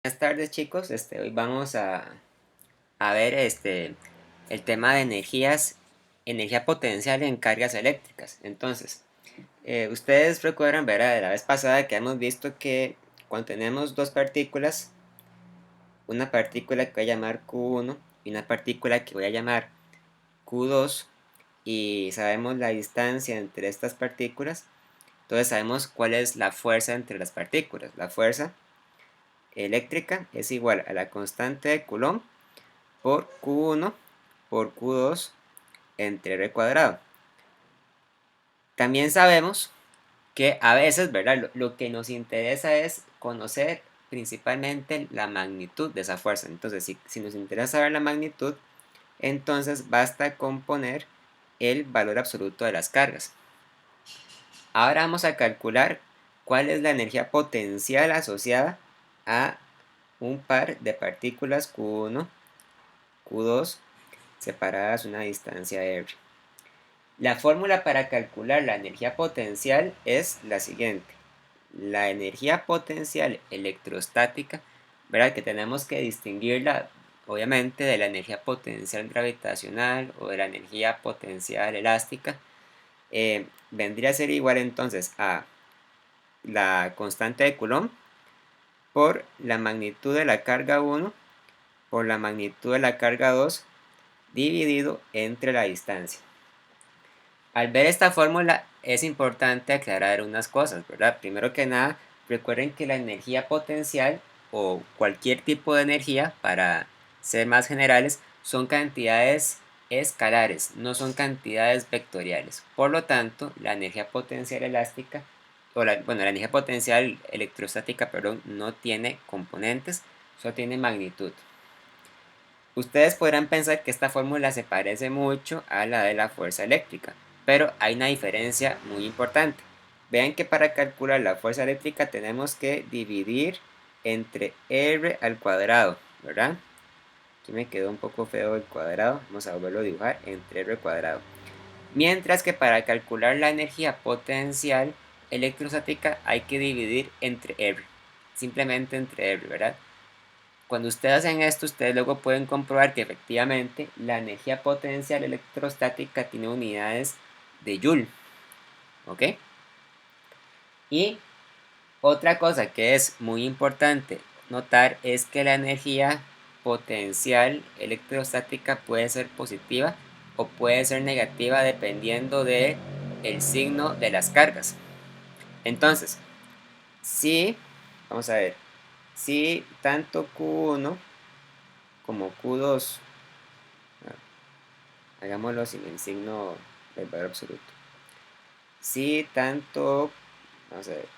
Buenas tardes chicos, hoy vamos a ver el tema de energía potencial en cargas eléctricas. Entonces, ustedes recuerdan, ¿verdad? De la vez pasada que hemos visto que cuando tenemos dos partículas, una partícula que voy a llamar Q1 y una partícula que voy a llamar Q2, y sabemos la distancia entre estas partículas, entonces sabemos cuál es la fuerza entre las partículas. La fuerza eléctrica es igual a la constante de Coulomb por Q1 por Q2 entre R cuadrado. También sabemos que a veces, ¿verdad? Lo que nos interesa es conocer principalmente la magnitud de esa fuerza. Entonces, si nos interesa saber la magnitud, entonces basta con poner el valor absoluto de las cargas. Ahora vamos a calcular cuál es la energía potencial asociada a un par de partículas Q1, Q2 separadas una distancia R. La fórmula para calcular la energía potencial es la siguiente. La energía potencial electrostática, ¿verdad? Que tenemos que distinguirla obviamente de la energía potencial gravitacional o de la energía potencial elástica, vendría a ser igual entonces a la constante de Coulomb por la magnitud de la carga 1 por la magnitud de la carga 2 dividido entre la distancia. Al ver esta fórmula es importante aclarar unas cosas, ¿verdad? Primero que nada, recuerden que la energía potencial o cualquier tipo de energía, para ser más generales, son cantidades escalares, no son cantidades vectoriales. Por lo tanto, la energía potencial elástica, la energía potencial electrostática, perdón, no tiene componentes, solo tiene magnitud. Ustedes podrán pensar que esta fórmula se parece mucho a la de la fuerza eléctrica, pero hay una diferencia muy importante. Vean que para calcular la fuerza eléctrica tenemos que dividir entre R al cuadrado, ¿verdad? Aquí me quedó un poco feo el cuadrado, vamos a volverlo a dibujar entre R al cuadrado. Mientras que para calcular la energía potencial electrostática hay que dividir entre R, simplemente entre R, ¿verdad? Cuando ustedes hacen esto, ustedes luego pueden comprobar que efectivamente la energía potencial electrostática tiene unidades de Joule, ¿ok? Y otra cosa que es muy importante notar es que la energía potencial electrostática puede ser positiva o puede ser negativa dependiendo de el signo de las cargas. Entonces, si, vamos a ver, si tanto Q1 como Q2, hagámoslo sin el signo del valor absoluto. Si tanto, vamos a ver,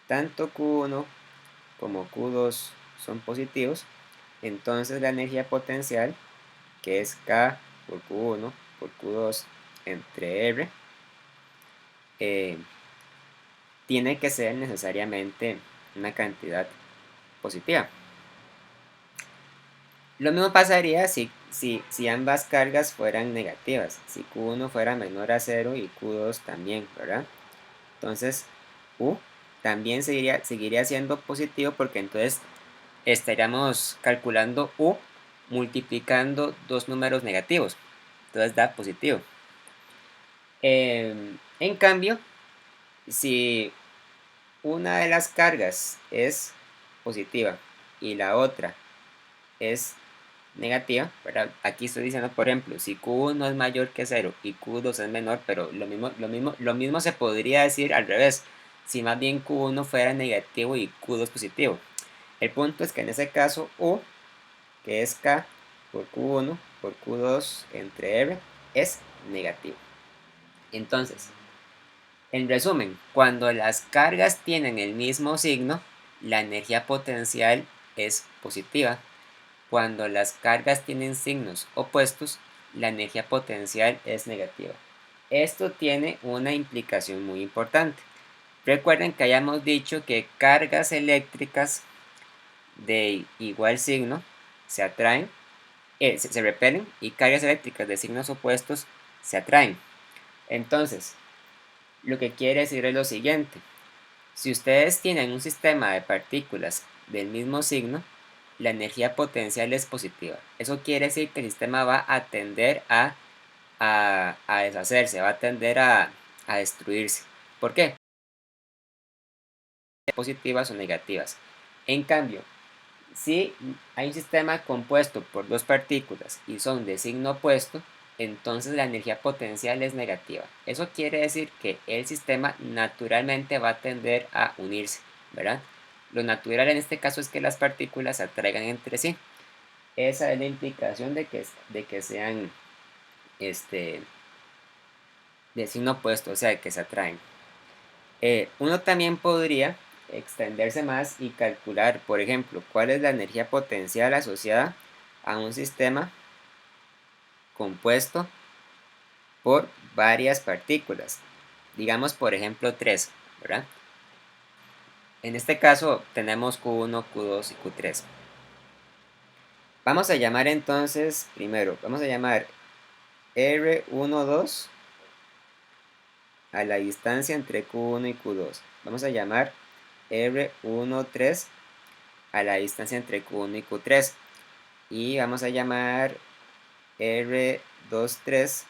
tanto Q1 como Q2 son positivos, entonces la energía potencial, que es K por Q1 por Q2 entre R, eh, tiene que ser necesariamente una cantidad positiva. Lo mismo pasaría si ambas cargas fueran negativas, si Q1 fuera menor a 0 y Q2 también, ¿verdad? Entonces U también seguiría siendo positivo porque entonces estaríamos calculando U multiplicando dos números negativos. Entonces da positivo. En cambio, si una de las cargas es positiva y la otra es negativa, ¿verdad? Aquí estoy diciendo, por ejemplo, si Q1 es mayor que 0 y Q2 es menor, pero lo mismo se podría decir al revés, si más bien Q1 fuera negativo y Q2 positivo. El punto es que en ese caso U, que es K por Q1 por Q2 entre R, es negativo. Entonces, en resumen, cuando las cargas tienen el mismo signo, la energía potencial es positiva. Cuando las cargas tienen signos opuestos, la energía potencial es negativa. Esto tiene una implicación muy importante. Recuerden que hayamos dicho que cargas eléctricas de igual signo se atraen, se repelen, y cargas eléctricas de signos opuestos se atraen. Entonces, lo que quiere decir es lo siguiente. Si ustedes tienen un sistema de partículas del mismo signo, la energía potencial es positiva. Eso quiere decir que el sistema va a tender a deshacerse, va a tender a destruirse. ¿Por qué? Positivas o negativas. En cambio, si hay un sistema compuesto por dos partículas y son de signo opuesto, entonces la energía potencial es negativa. Eso quiere decir que el sistema naturalmente va a tender a unirse, ¿verdad? Lo natural en este caso es que las partículas se atraigan entre sí. Esa es la implicación de que sean este, de signo opuesto, o sea, que se atraen. Uno también podría extenderse más y calcular, por ejemplo, cuál es la energía potencial asociada a un sistema compuesto por varias partículas. Digamos, por ejemplo, 3, ¿verdad? En este caso tenemos Q1, Q2 y Q3. Vamos a llamar entonces, primero, vamos a llamar R12 a la distancia entre Q1 y Q2. Vamos a llamar R13 a la distancia entre Q1 y Q3. Y vamos a llamar R23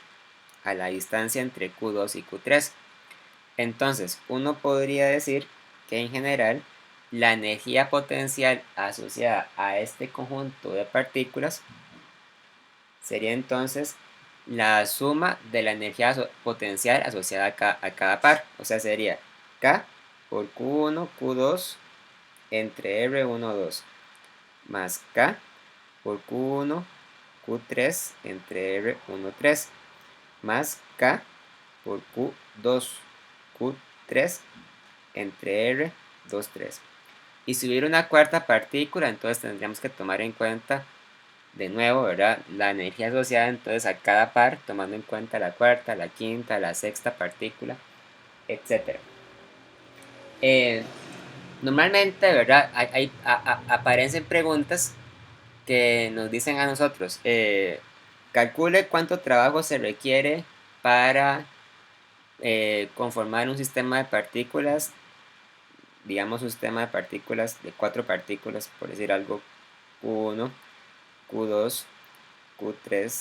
a la distancia entre Q2 y Q3. Entonces, uno podría decir que en general la energía potencial asociada a este conjunto de partículas sería entonces la suma de la energía potencial asociada a cada par. O sea, sería K por Q1, Q2 entre R12 más K por Q1, Q3 entre R13 más K por Q2, Q3 entre R23. Y si hubiera una cuarta partícula, entonces tendríamos que tomar en cuenta de nuevo, ¿verdad? La energía asociada entonces a cada par, tomando en cuenta la cuarta, la quinta, la sexta partícula, etc. Eh, Normalmente, ¿verdad? Aparecen preguntas que nos dicen a nosotros, calcule cuánto trabajo se requiere para conformar un sistema de partículas, digamos un sistema de partículas de cuatro partículas, por decir algo, Q1, Q2, Q3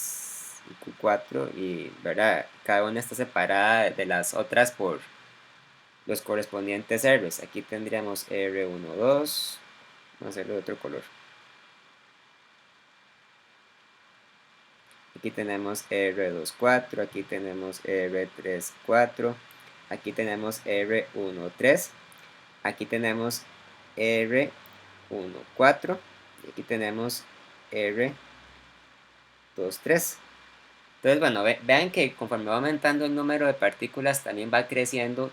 y Q4, y ¿verdad? Cada una está separada de las otras por los correspondientes Rs. Aquí tendríamos R12, vamos a hacerlo de otro color. Aquí tenemos R24, aquí tenemos R34, aquí tenemos R13, aquí tenemos R14 y aquí tenemos R23. Entonces, bueno, vean que conforme va aumentando el número de partículas, también va creciendo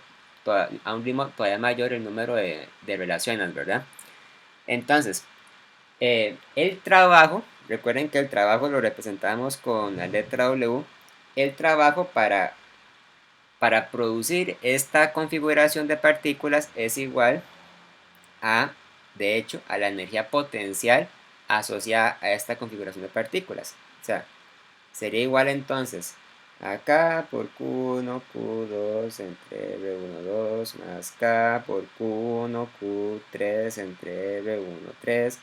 a un ritmo todavía mayor el número de relaciones, ¿verdad? Entonces, el trabajo, recuerden que el trabajo lo representamos con la letra W. El trabajo para producir esta configuración de partículas es igual a, de hecho, a la energía potencial asociada a esta configuración de partículas. O sea, sería igual entonces acá por Q1, Q2 entre R12 más K por Q1, Q3 entre R13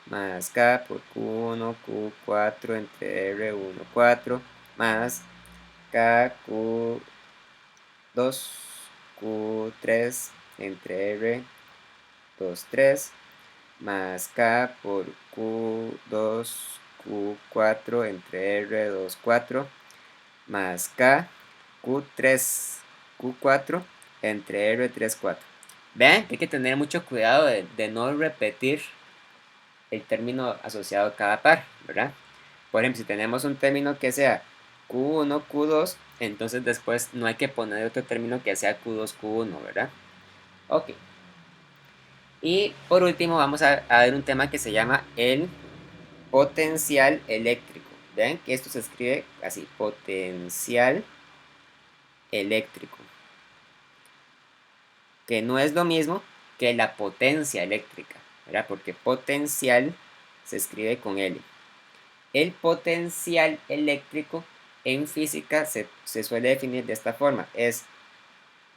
más K por Q1, Q4 entre R14 más K, Q2, Q3 entre R23 más K por Q2, Q4 entre R24 más K, Q3, Q4 entre R34. Vean que hay que tener mucho cuidado de no repetir el término asociado a cada par, ¿verdad? Por ejemplo, si tenemos un término que sea Q1, Q2, entonces después no hay que poner otro término que sea Q2, Q1, ¿verdad? Ok. Y por último vamos a ver un tema que se llama el potencial eléctrico. Vean que esto se escribe así, potencial eléctrico, que no es lo mismo que la potencia eléctrica, ¿verdad? Porque potencial se escribe con L. El potencial eléctrico en física se suele definir de esta forma. Es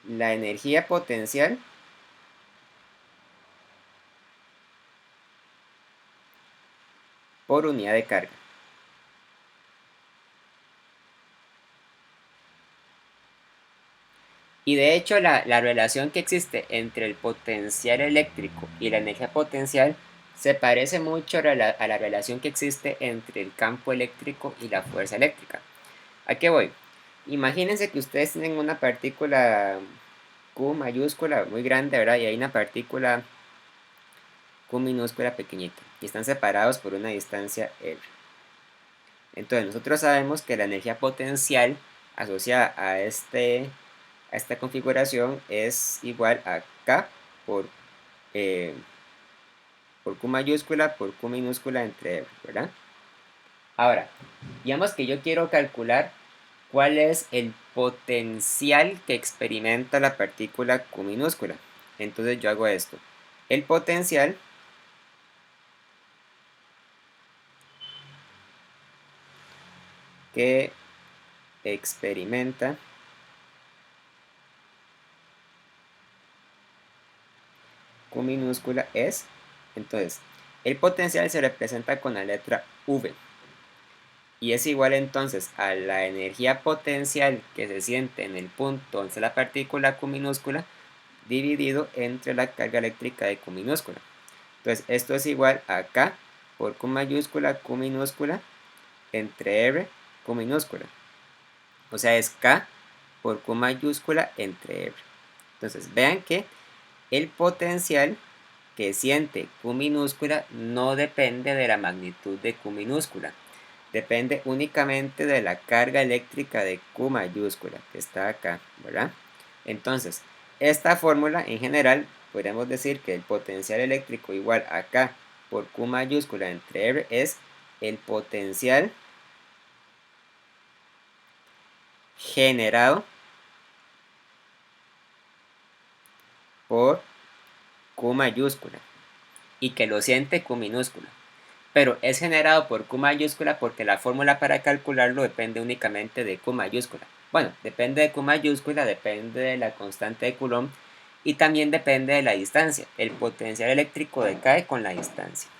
la energía potencial por unidad de carga. Y de hecho la relación que existe entre el potencial eléctrico y la energía potencial se parece mucho a la relación que existe entre el campo eléctrico y la fuerza eléctrica. ¿A qué voy? Imagínense que ustedes tienen una partícula Q mayúscula muy grande, ¿verdad? Y hay una partícula Q minúscula pequeñita. Y están separados por una distancia R. Entonces nosotros sabemos que la energía potencial asociada a esta configuración es igual a K eh, por Q mayúscula por Q minúscula entre R, ¿verdad? Ahora, digamos que yo quiero calcular cuál es el potencial que experimenta la partícula Q minúscula. Entonces yo hago esto. El potencial que experimenta Q minúscula es, entonces, el potencial se representa con la letra V. Y es igual entonces a la energía potencial que se siente en el punto donde está la partícula Q minúscula dividido entre la carga eléctrica de Q minúscula. Entonces esto es igual a K por Q mayúscula Q minúscula entre R Q minúscula. O sea, es K por Q mayúscula entre R. Entonces vean que el potencial que siente Q minúscula no depende de la magnitud de Q minúscula. Depende únicamente de la carga eléctrica de Q mayúscula, que está acá, ¿verdad? Entonces, esta fórmula en general, podríamos decir que el potencial eléctrico igual a K por Q mayúscula entre R es el potencial generado por Q mayúscula y que lo siente Q minúscula. Pero es generado por Q mayúscula porque la fórmula para calcularlo depende únicamente de Q mayúscula. Bueno, depende de Q mayúscula, depende de la constante de Coulomb y también depende de la distancia. El potencial eléctrico decae con la distancia.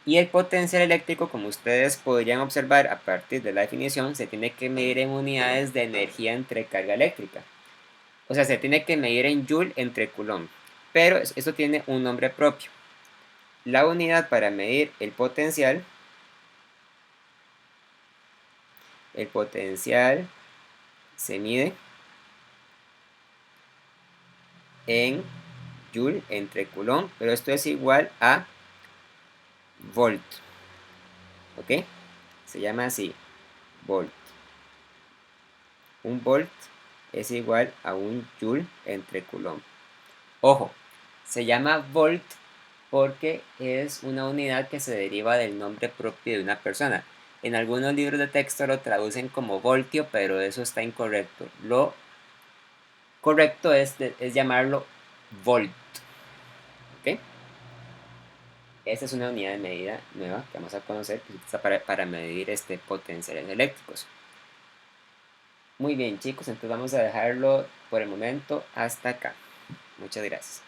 Y el potencial eléctrico, como ustedes podrían observar a partir de la definición, se tiene que medir en unidades de energía entre carga eléctrica. O sea, se tiene que medir en Joule entre Coulomb. Pero esto tiene un nombre propio. La unidad para medir el potencial se mide en Joule entre Coulomb, pero esto es igual a volt. ¿Ok? Se llama así, volt. Un volt es igual a un Joule entre Coulomb. Ojo, se llama volt porque es una unidad que se deriva del nombre propio de una persona. En algunos libros de texto lo traducen como voltio, pero eso está incorrecto. Lo correcto es llamarlo volt. ¿Ok? Esta es una unidad de medida nueva que vamos a conocer que se utiliza para medir potenciales eléctricos. Muy bien, chicos, entonces vamos a dejarlo por el momento hasta acá. Muchas gracias.